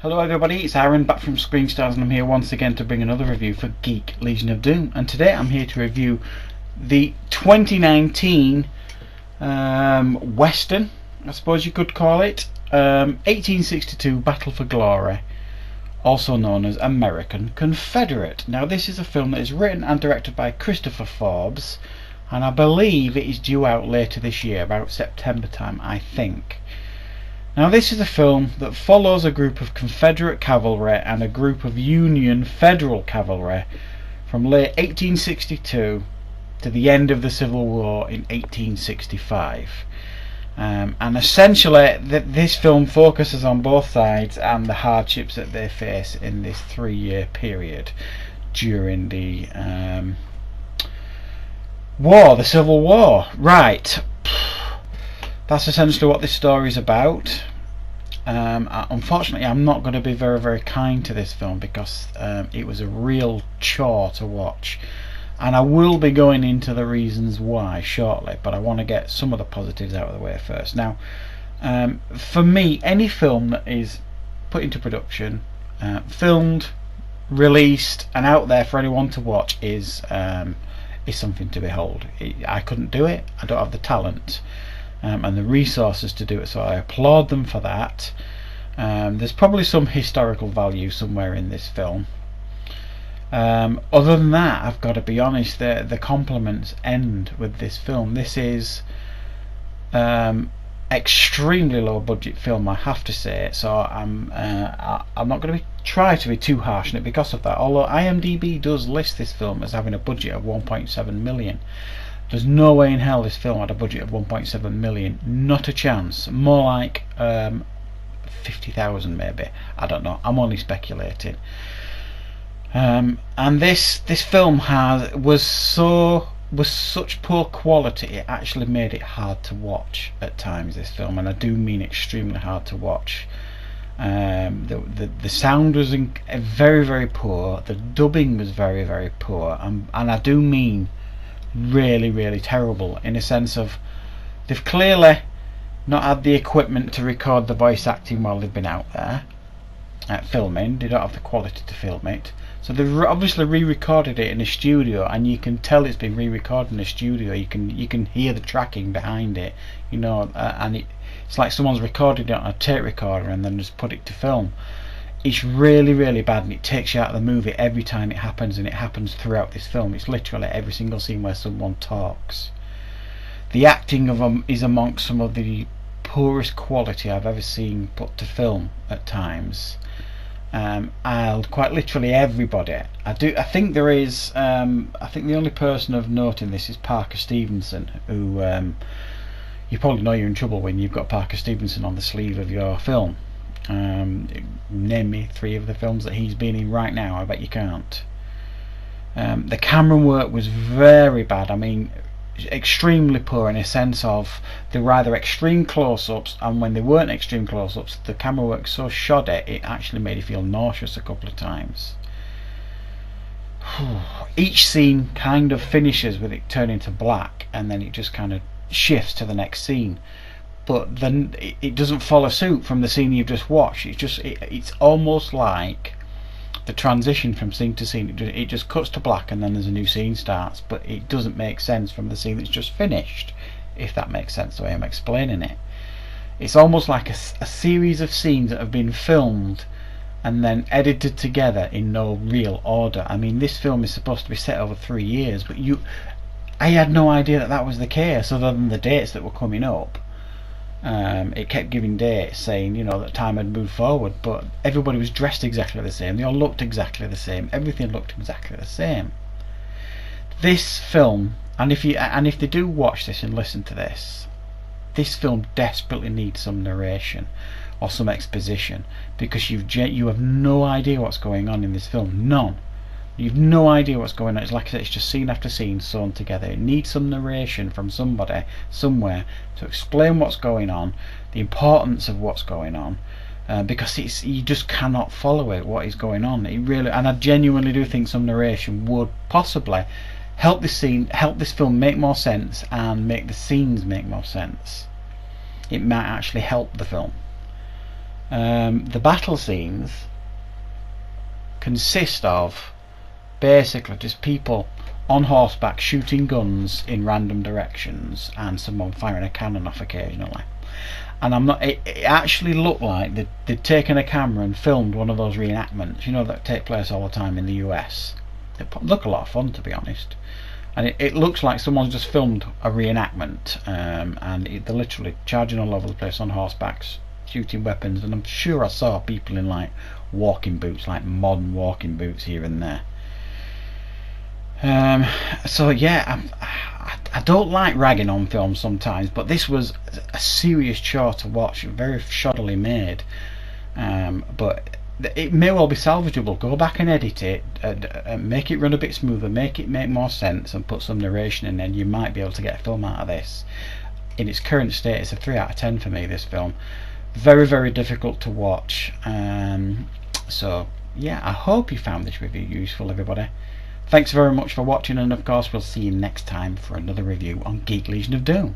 Hello everybody, it's Aaron back from Screenstars, and I'm here once again to bring another review for Geek Legion of Doom. And today I'm here to review the 2019 Western, I suppose you could call it, 1862 Battle for Glory, also known as American Confederate. Now this is a film that is written and directed by Christopher Fobs, and I believe it is due out later this year, about September time, I think. Now this is a film that follows a group of Confederate cavalry and a group of Union Federal cavalry from late 1862 to the end of the Civil War in 1865. And essentially this film focuses on both sides and the hardships that they face in this 3-year period during the the Civil War. Right. That's essentially what this story is about. Unfortunately, I'm not going to be very kind to this film because it was a real chore to watch, and I will be going into the reasons why shortly, but I want to get some of the positives out of the way first. Now, for me, any film that is put into production, filmed, released, and out there for anyone to watch is something to behold. I couldn't do it. I don't have the talent and the resources to do it, so I applaud them for that. There's probably some historical value somewhere in this film. Other than that, I've got to be honest, the compliments end with this film. This is extremely low budget film, I have to say, so I'm not going to try to be too harsh on it because of that, although IMDb does list this film as having a budget of 1.7 million. There's no way in hell this film had a budget of 1.7 million. Not a chance. More like 50,000 maybe. I don't know. I'm only speculating. And this film was such poor quality, it actually made it hard to watch at times. This film, and I do mean extremely hard to watch. The sound was very poor. The dubbing was very poor, and I do mean really terrible, in a sense of they've clearly not had the equipment to record the voice acting while they've been out there filming. They don't have the quality to film it, so they've obviously re-recorded it in a studio, and you can tell it's been re-recorded in a studio. You can hear the tracking behind it, you know, and it's like someone's recorded it on a tape recorder and then just put it to film. It's really bad, and it takes you out of the movie every time it happens, and it happens throughout this film. It's literally every single scene where someone talks. The acting of them is amongst some of the poorest quality I've ever seen put to film at times. Quite literally everybody. I think there is. I think the only person of note in this is Parker Stevenson, who you probably know you're in trouble when you've got Parker Stevenson on the sleeve of your film. Name me 3 of the films that he's been in right now. I bet you can't. The camera work was very bad. I mean, extremely poor, in a sense of they were either extreme close-ups, and when they weren't extreme close-ups, the camera work so shoddy it actually made you feel nauseous a couple of times. Each scene kind of finishes with it turning to black, and then it just kind of shifts to the next scene. But then it doesn't follow suit from the scene you've just watched. It's almost like the transition from scene to scene. It just cuts to black, and then there's a new scene starts. But it doesn't make sense from the scene that's just finished, if that makes sense the way I'm explaining it. It's almost like a series of scenes that have been filmed and then edited together in no real order. I mean, this film is supposed to be set over 3 years, but I had no idea that was the case, other than the dates that were coming up. It kept giving dates saying, you know, that time had moved forward, but everybody was dressed exactly the same. They all looked exactly the same. Everything looked exactly the same. This film, and if they do watch this and listen to this film desperately needs some narration or some exposition, because you have no idea what's going on in this film. None. You've no idea what's going on. It's like I said, it's just scene after scene sewn together. It needs some narration from somebody somewhere to explain what's going on, the importance of what's going on, because you just cannot follow it, what is going on. It really, and I genuinely do think some narration would possibly help this film make more sense and make the scenes make more sense. It might actually help the film. The battle scenes consist of basically just people on horseback shooting guns in random directions and someone firing a cannon off occasionally. And it actually looked like they'd taken a camera and filmed one of those reenactments, you know, that take place all the time in the US. They look a lot of fun, to be honest. And it looks like someone's just filmed a reenactment, and they're literally charging all over the place on horsebacks, shooting weapons, and I'm sure I saw people in like walking boots, like modern walking boots here and there. So yeah, I don't like ragging on films sometimes, but this was a serious chore to watch, very shoddily made, but it may well be salvageable. Go back and edit it, make it run a bit smoother, make it make more sense, and put some narration in, and you might be able to get a film out of this. In its current state, it's a 3 out of 10 for me, this film. Very, very difficult to watch. So yeah, I hope you found this review useful, everybody. Thanks very much for watching, and of course we'll see you next time for another review on Geek Legion of Doom.